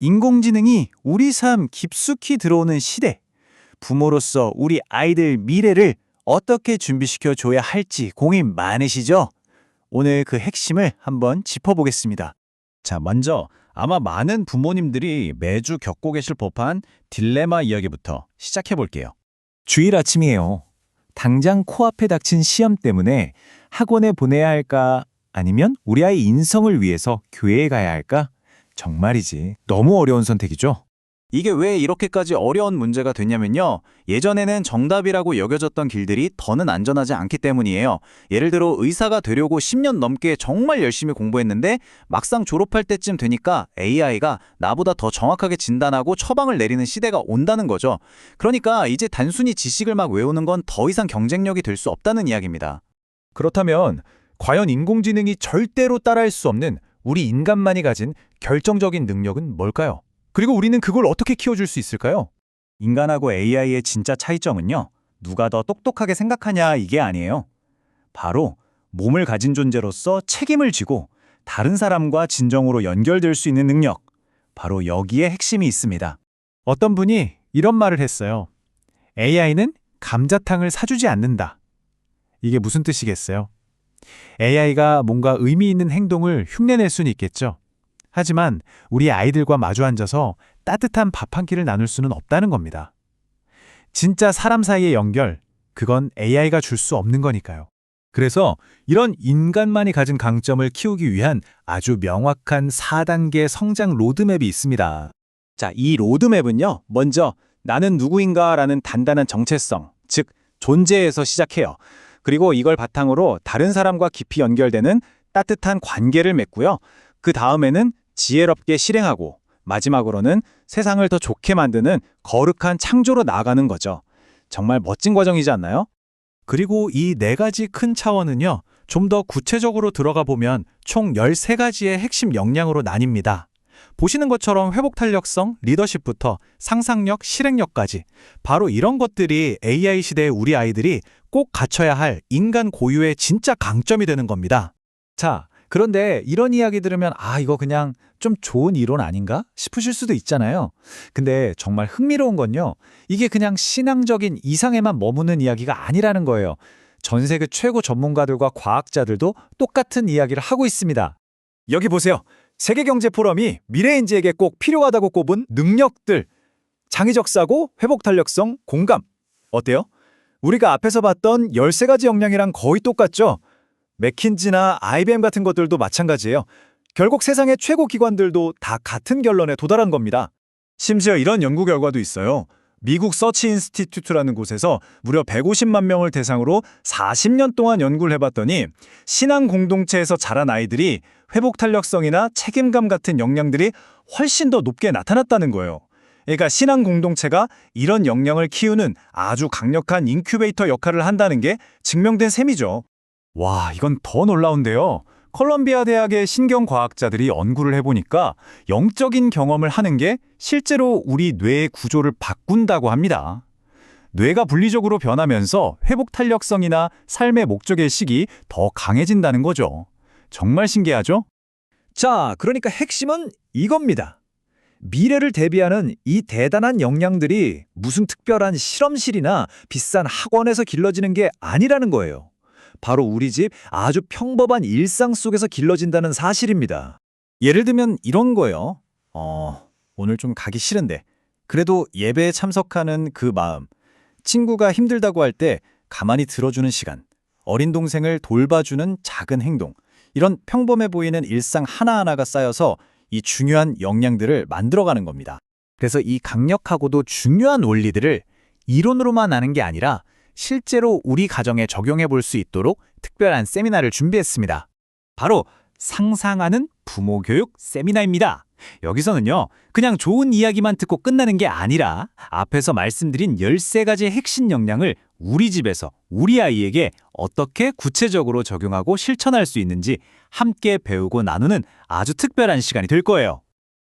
인공지능이 우리 삶 깊숙이 들어오는 시대. 부모로서 우리 아이들 미래를 어떻게 준비시켜 줘야 할지 고민 많으시죠? 오늘 그 핵심을 한번 짚어보겠습니다. 자, 먼저 아마 많은 부모님들이 매주 겪고 계실 법한 딜레마 이야기부터 시작해 볼게요. 주일 아침이에요. 당장 코앞에 닥친 시험 때문에 학원에 보내야 할까? 아니면 우리 아이 인성을 위해서 교회에 가야 할까? 정말이지. 너무 어려운 선택이죠? 이게 왜 이렇게까지 어려운 문제가 됐냐면요. 예전에는 정답이라고 여겨졌던 길들이 더는 안전하지 않기 때문이에요. 예를 들어 의사가 되려고 10년 넘게 정말 열심히 공부했는데 막상 졸업할 때쯤 되니까 AI가 나보다 더 정확하게 진단하고 처방을 내리는 시대가 온다는 거죠. 그러니까 이제 단순히 지식을 막 외우는 건 더 이상 경쟁력이 될 수 없다는 이야기입니다. 그렇다면 과연 인공지능이 절대로 따라할 수 없는 우리 인간만이 가진 결정적인 능력은 뭘까요? 그리고 우리는 그걸 어떻게 키워줄 수 있을까요? 인간하고 AI의 진짜 차이점은요. 누가 더 똑똑하게 생각하냐 이게 아니에요. 바로 몸을 가진 존재로서 책임을 지고 다른 사람과 진정으로 연결될 수 있는 능력. 바로 여기에 핵심이 있습니다. 어떤 분이 이런 말을 했어요. AI는 감자탕을 사주지 않는다. 이게 무슨 뜻이겠어요? AI가 뭔가 의미 있는 행동을 흉내낼 수는 있겠죠. 하지만 우리 아이들과 마주 앉아서 따뜻한 밥 한 끼를 나눌 수는 없다는 겁니다. 진짜 사람 사이의 연결, 그건 AI가 줄 수 없는 거니까요. 그래서 이런 인간만이 가진 강점을 키우기 위한 아주 명확한 4단계 성장 로드맵이 있습니다. 자, 이 로드맵은요. 먼저 나는 누구인가라는 단단한 정체성, 즉 존재에서 시작해요. 그리고 이걸 바탕으로 다른 사람과 깊이 연결되는 따뜻한 관계를 맺고요. 그 다음에는 지혜롭게 실행하고 마지막으로는 세상을 더 좋게 만드는 거룩한 창조로 나아가는 거죠. 정말 멋진 과정이지 않나요? 그리고 이 4가지 큰 차원은요, 좀 더 구체적으로 들어가 보면 총 13가지의 핵심 역량으로 나뉩니다. 보시는 것처럼 회복 탄력성, 리더십부터 상상력, 실행력까지 바로 이런 것들이 AI 시대의 우리 아이들이 꼭 갖춰야 할 인간 고유의 진짜 강점이 되는 겁니다. 자, 그런데 이런 이야기 들으면 이거 그냥 좀 좋은 이론 아닌가 싶으실 수도 있잖아요. 근데 정말 흥미로운 건요. 이게 그냥 신앙적인 이상에만 머무는 이야기가 아니라는 거예요. 전 세계 최고 전문가들과 과학자들도 똑같은 이야기를 하고 있습니다. 여기 보세요. 세계경제포럼이 미래인지에게 꼭 필요하다고 꼽은 능력들. 창의적 사고, 회복 탄력성, 공감. 어때요? 우리가 앞에서 봤던 13가지 역량이랑 거의 똑같죠? 맥킨지나 IBM 같은 것들도 마찬가지예요. 결국 세상의 최고 기관들도 다 같은 결론에 도달한 겁니다. 심지어 이런 연구 결과도 있어요. 미국 서치 인스티튜트라는 곳에서 무려 150만 명을 대상으로 40년 동안 연구를 해봤더니 신앙 공동체에서 자란 아이들이 회복 탄력성이나 책임감 같은 역량들이 훨씬 더 높게 나타났다는 거예요. 그러니까 신앙 공동체가 이런 역량을 키우는 아주 강력한 인큐베이터 역할을 한다는 게 증명된 셈이죠. 와, 이건 더 놀라운데요. 컬럼비아 대학의 신경과학자들이 연구를 해보니까 영적인 경험을 하는 게 실제로 우리 뇌의 구조를 바꾼다고 합니다. 뇌가 분리적으로 변하면서 회복 탄력성이나 삶의 목적의식이 더 강해진다는 거죠. 정말 신기하죠? 자, 그러니까 핵심은 이겁니다. 미래를 대비하는 이 대단한 역량들이 무슨 특별한 실험실이나 비싼 학원에서 길러지는 게 아니라는 거예요. 바로 우리 집 아주 평범한 일상 속에서 길러진다는 사실입니다. 예를 들면 이런 거예요. 오늘 좀 가기 싫은데 그래도 예배에 참석하는 그 마음, 친구가 힘들다고 할 때 가만히 들어주는 시간, 어린 동생을 돌봐주는 작은 행동, 이런 평범해 보이는 일상 하나하나가 쌓여서 이 중요한 역량들을 만들어가는 겁니다. 그래서 이 강력하고도 중요한 원리들을 이론으로만 아는 게 아니라 실제로 우리 가정에 적용해 볼 수 있도록 특별한 세미나를 준비했습니다. 바로 상상하는 부모 교육 세미나입니다. 여기서는요, 그냥 좋은 이야기만 듣고 끝나는 게 아니라 앞에서 말씀드린 13가지 핵심 역량을 우리 집에서 우리 아이에게 어떻게 구체적으로 적용하고 실천할 수 있는지 함께 배우고 나누는 아주 특별한 시간이 될 거예요.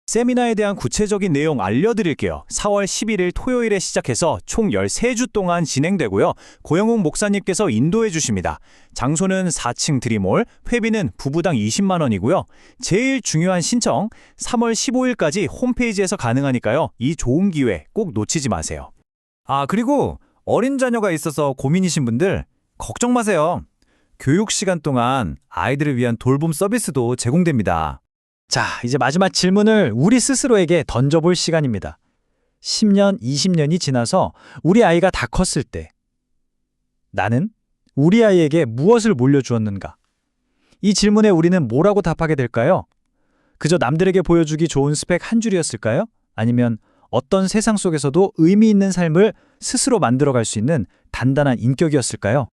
세미나에 대한 구체적인 내용 알려드릴게요. 4월 11일 토요일에 시작해서 총 13주 동안 진행되고요. 고영욱 목사님께서 인도해 주십니다. 장소는 4층 드림홀, 회비는 부부당 20만 원이고요. 제일 중요한 신청, 3월 15일까지 홈페이지에서 가능하니까요. 이 좋은 기회 꼭 놓치지 마세요. 아, 그리고 어린 자녀가 있어서 고민이신 분들 걱정 마세요. 교육 시간 동안 아이들을 위한 돌봄 서비스도 제공됩니다. 자, 이제 마지막 질문을 우리 스스로에게 던져볼 시간입니다. 10년, 20년이 지나서 우리 아이가 다 컸을 때 나는 우리 아이에게 무엇을 물려주었는가? 이 질문에 우리는 뭐라고 답하게 될까요? 그저 남들에게 보여주기 좋은 스펙 한 줄이었을까요? 아니면 어떤 세상 속에서도 의미 있는 삶을 스스로 만들어갈 수 있는 단단한 인격이었을까요?